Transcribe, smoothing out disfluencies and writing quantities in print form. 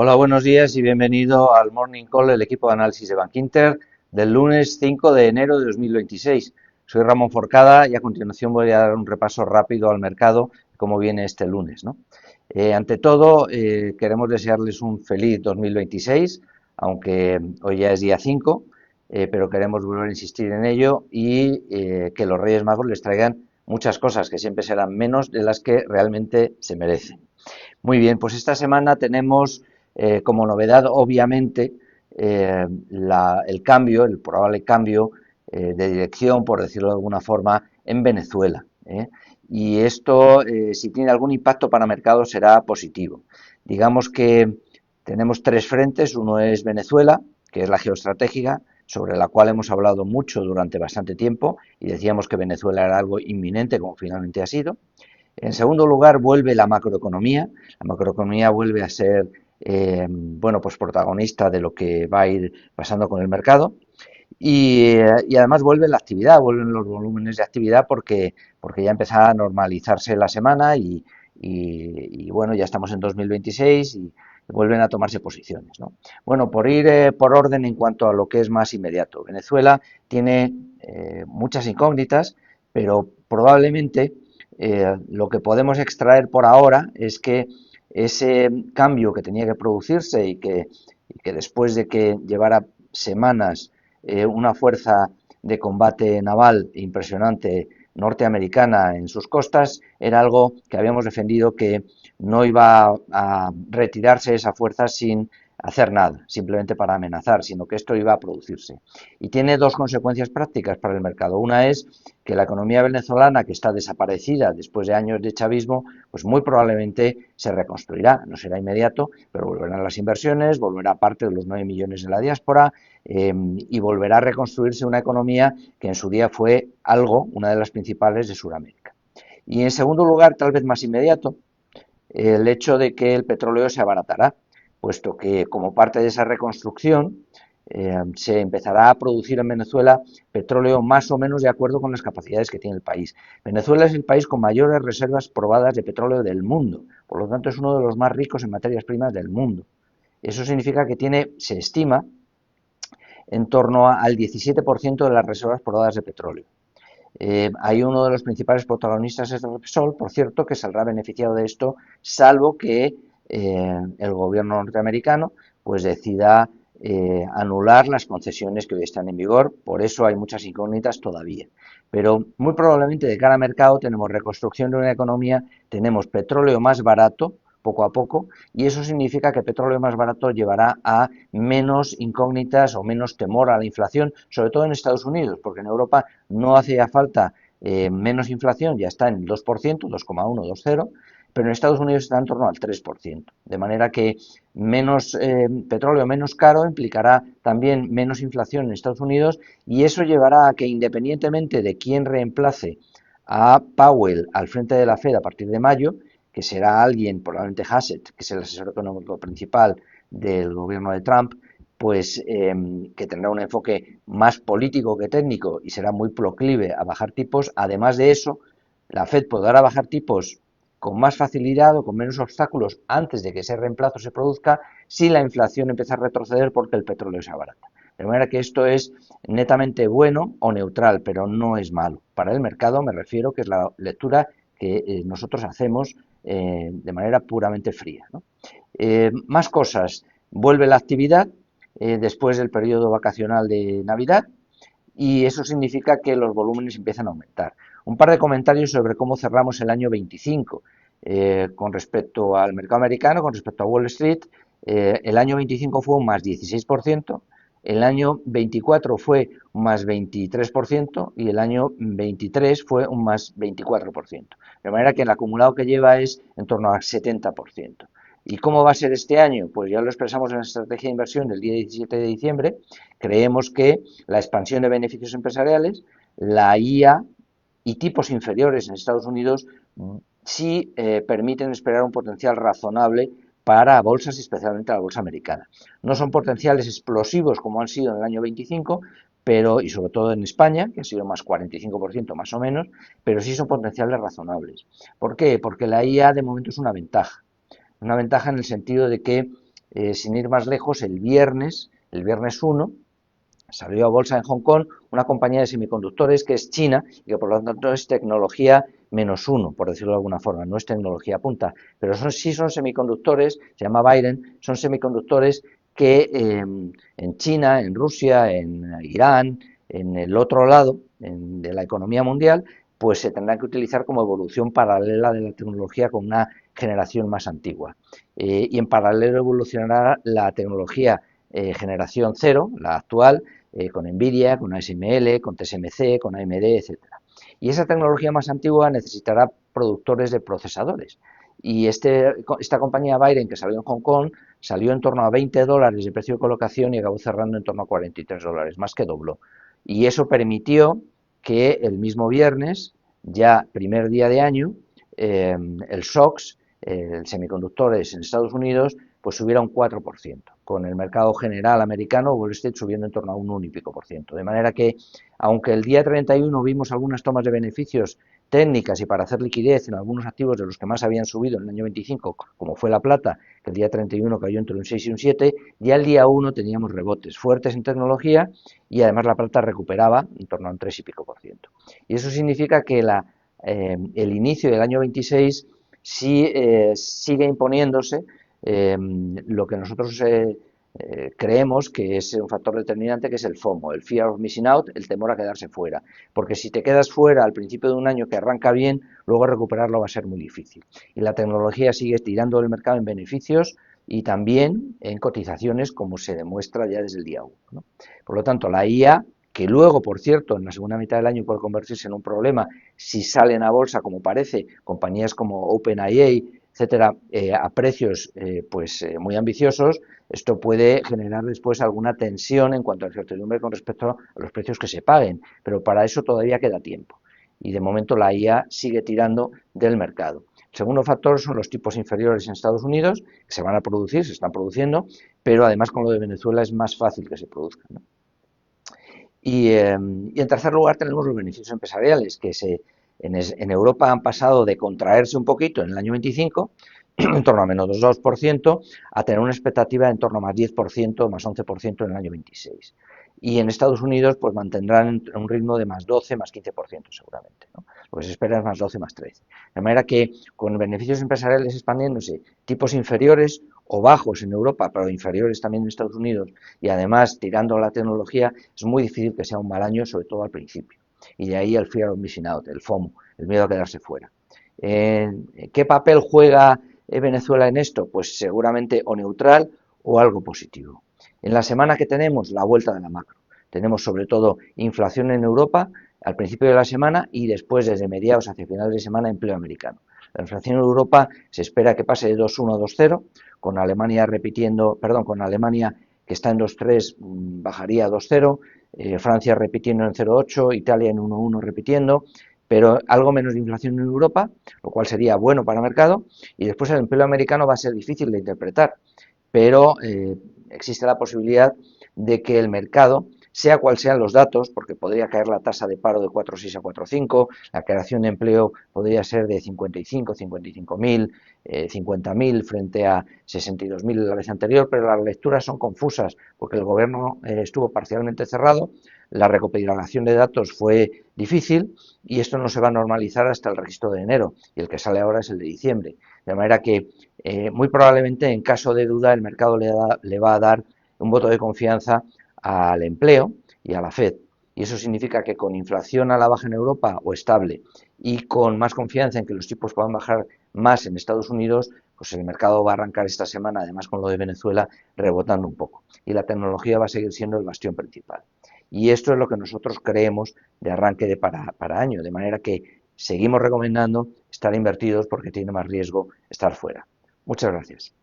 Hola, buenos días y bienvenido al Morning Call del equipo de análisis de Bankinter del lunes 5 de enero de 2026. Soy Ramón Forcada y a continuación voy a dar un repaso rápido al mercado, cómo viene este lunes, ¿no? Ante todo, queremos desearles un feliz 2026, aunque hoy ya es día 5, pero queremos volver a insistir en ello y que los Reyes Magos les traigan muchas cosas que siempre serán menos de las que realmente se merecen. Muy bien, pues esta semana tenemos como novedad, obviamente, el probable cambio de dirección, por decirlo de alguna forma, en Venezuela. Y esto, si tiene algún impacto para mercados, será positivo. Digamos que tenemos tres frentes. Uno es Venezuela, que es la geoestratégica, sobre la cual hemos hablado mucho durante bastante tiempo y decíamos que Venezuela era algo inminente, como finalmente ha sido. En segundo lugar, vuelve la macroeconomía. La macroeconomía vuelve a ser, pues protagonista de lo que va a ir pasando con el mercado. Y además vuelve la actividad, vuelven los volúmenes de actividad porque ya empezaba a normalizarse la semana y bueno, ya estamos en 2026 y vuelven a tomarse posiciones, ¿no? Bueno, por ir por orden en cuanto a lo que es más inmediato. Venezuela tiene muchas incógnitas, pero probablemente lo que podemos extraer por ahora es que ese cambio que tenía que producirse y que después de que llevara semanas una fuerza de combate naval impresionante norteamericana en sus costas, era algo que habíamos defendido que no iba a retirarse esa fuerza sin hacer nada, simplemente para amenazar, sino que esto iba a producirse. Y tiene dos consecuencias prácticas para el mercado. Una es que la economía venezolana, que está desaparecida después de años de chavismo, pues muy probablemente se reconstruirá. No será inmediato, pero volverán las inversiones, volverá parte de los 9 millones de la diáspora y volverá a reconstruirse una economía que en su día fue una de las principales de Sudamérica. Y en segundo lugar, tal vez más inmediato, el hecho de que el petróleo se abaratará, puesto que como parte de esa reconstrucción se empezará a producir en Venezuela petróleo más o menos de acuerdo con las capacidades que tiene el país. Venezuela es el país con mayores reservas probadas de petróleo del mundo, por lo tanto es uno de los más ricos en materias primas del mundo. Eso significa que se estima, en torno al 17% de las reservas probadas de petróleo. Hay uno de los principales protagonistas es Repsol, por cierto, que saldrá beneficiado de esto, salvo que el gobierno norteamericano pues decida anular las concesiones que hoy están en vigor. Por eso hay muchas incógnitas todavía. Pero muy probablemente de cara al mercado tenemos reconstrucción de una economía, tenemos petróleo más barato, poco a poco, y eso significa que el petróleo más barato llevará a menos incógnitas o menos temor a la inflación, sobre todo en Estados Unidos, porque en Europa no hacía falta menos inflación, ya está en el 2%, 2,1, 2,0, pero en Estados Unidos está en torno al 3%. De manera que menos petróleo, menos caro, implicará también menos inflación en Estados Unidos y eso llevará a que independientemente de quién reemplace a Powell al frente de la Fed a partir de mayo, que será alguien, probablemente Hassett, que es el asesor económico principal del gobierno de Trump, pues que tendrá un enfoque más político que técnico y será muy proclive a bajar tipos. Además de eso, la Fed podrá bajar tipos con más facilidad o con menos obstáculos antes de que ese reemplazo se produzca si la inflación empieza a retroceder porque el petróleo se abarata. De manera que esto es netamente bueno o neutral, pero no es malo. Para el mercado me refiero que es la lectura que nosotros hacemos de manera puramente fría, ¿no? Más cosas. Vuelve la actividad después del periodo vacacional de Navidad y eso significa que los volúmenes empiezan a aumentar. Un par de comentarios sobre cómo cerramos el año 25 con respecto al mercado americano, con respecto a Wall Street. El año 25 fue un más 16%, el año 24 fue un más 23% y el año 23 fue un más 24%. De manera que el acumulado que lleva es en torno al 70%. ¿Y cómo va a ser este año? Pues ya lo expresamos en la estrategia de inversión del día 17 de diciembre. Creemos que la expansión de beneficios empresariales, la IA y tipos inferiores en Estados Unidos sí permiten esperar un potencial razonable para bolsas y especialmente la bolsa americana. No son potenciales explosivos como han sido en el año 25, pero, y sobre todo en España, que ha sido más 45% más o menos, pero sí son potenciales razonables. ¿Por qué? Porque la IA de momento es una ventaja en el sentido de que sin ir más lejos, el viernes 1, salió a bolsa en Hong Kong una compañía de semiconductores que es china y que por lo tanto es tecnología -1, por decirlo de alguna forma, no es tecnología punta, pero sí son semiconductores, se llama Byren, son semiconductores que en China, en Rusia, en Irán, en el otro lado de la economía mundial, pues se tendrán que utilizar como evolución paralela de la tecnología con una generación más antigua. Y en paralelo evolucionará la tecnología generación 0, la actual, con Nvidia, con ASML, con TSMC, con AMD, etcétera. Y esa tecnología más antigua necesitará productores de procesadores. Y esta compañía Byren, que salió en Hong Kong, salió en torno a $20 de precio de colocación y acabó cerrando en torno a $43, más que dobló. Y eso permitió que el mismo viernes, ya primer día de año, el SOX, el semiconductores en Estados Unidos, pues subiera un 4%, con el mercado general americano, Wall Street, subiendo en torno a un 1 y pico por ciento. De manera que, aunque el día 31 vimos algunas tomas de beneficios técnicas y para hacer liquidez en algunos activos de los que más habían subido en el año 25, como fue la plata, que el día 31 cayó entre un 6 y un 7, ya el día 1 teníamos rebotes fuertes en tecnología y además la plata recuperaba en torno a un 3 y pico por ciento. Y eso significa que el inicio del año 26 sí sigue imponiéndose lo que nosotros creemos que es un factor determinante, que es el FOMO, el Fear of Missing Out, el temor a quedarse fuera. Porque si te quedas fuera al principio de un año que arranca bien, luego recuperarlo va a ser muy difícil. Y la tecnología sigue tirando el mercado en beneficios y también en cotizaciones, como se demuestra ya desde el día 1, ¿no? Por lo tanto, la IA, que luego, por cierto, en la segunda mitad del año puede convertirse en un problema si salen a bolsa, como parece, compañías como OpenAI, etcétera, a precios muy ambiciosos, esto puede generar después alguna tensión en cuanto a la incertidumbre con respecto a los precios que se paguen, pero para eso todavía queda tiempo. Y de momento la IA sigue tirando del mercado. El segundo factor son los tipos inferiores en Estados Unidos, que se van a producir, se están produciendo, pero además con lo de Venezuela es más fácil que se produzcan, ¿no? Y en tercer lugar tenemos los beneficios empresariales, que en Europa han pasado de contraerse un poquito en el año 25, en torno a menos 2%, a tener una expectativa de en torno a más 10%, más 11% en el año 26. Y en Estados Unidos pues mantendrán un ritmo de más 12, más 15% seguramente, ¿no? Lo que se espera es más 12, más 13. De manera que con beneficios empresariales expandiéndose, tipos inferiores o bajos en Europa, pero inferiores también en Estados Unidos, y además tirando a la tecnología, es muy difícil que sea un mal año, sobre todo al principio. Y de ahí el fear of missing out, el FOMO, el miedo a quedarse fuera. ¿Qué papel juega Venezuela en esto? Pues seguramente o neutral o algo positivo. En la semana que tenemos, la vuelta de la macro. Tenemos sobre todo inflación en Europa al principio de la semana y después desde mediados hacia finales de semana empleo americano. La inflación en Europa se espera que pase de 2,1 a 2,0, con Alemania con Alemania que está en 2,3 bajaría a 2,0, Francia repitiendo en 0,8, Italia en 1,1 repitiendo, pero algo menos de inflación en Europa, lo cual sería bueno para el mercado, y después el empleo americano va a ser difícil de interpretar, pero existe la posibilidad de que el mercado, sea cual sean los datos, porque podría caer la tasa de paro de 4,6 a 4,5, la creación de empleo podría ser de 55, 55.000, 50.000 frente a 62.000 la vez anterior, pero las lecturas son confusas porque el gobierno estuvo parcialmente cerrado, la recopilación de datos fue difícil y esto no se va a normalizar hasta el registro de enero y el que sale ahora es el de diciembre. De manera que muy probablemente en caso de duda el mercado le va a dar un voto de confianza al empleo y a la Fed. Y eso significa que con inflación a la baja en Europa o estable y con más confianza en que los tipos puedan bajar más en Estados Unidos, pues el mercado va a arrancar esta semana, además con lo de Venezuela, rebotando un poco. Y la tecnología va a seguir siendo el bastión principal. Y esto es lo que nosotros creemos de arranque para año, de manera que seguimos recomendando estar invertidos porque tiene más riesgo estar fuera. Muchas gracias.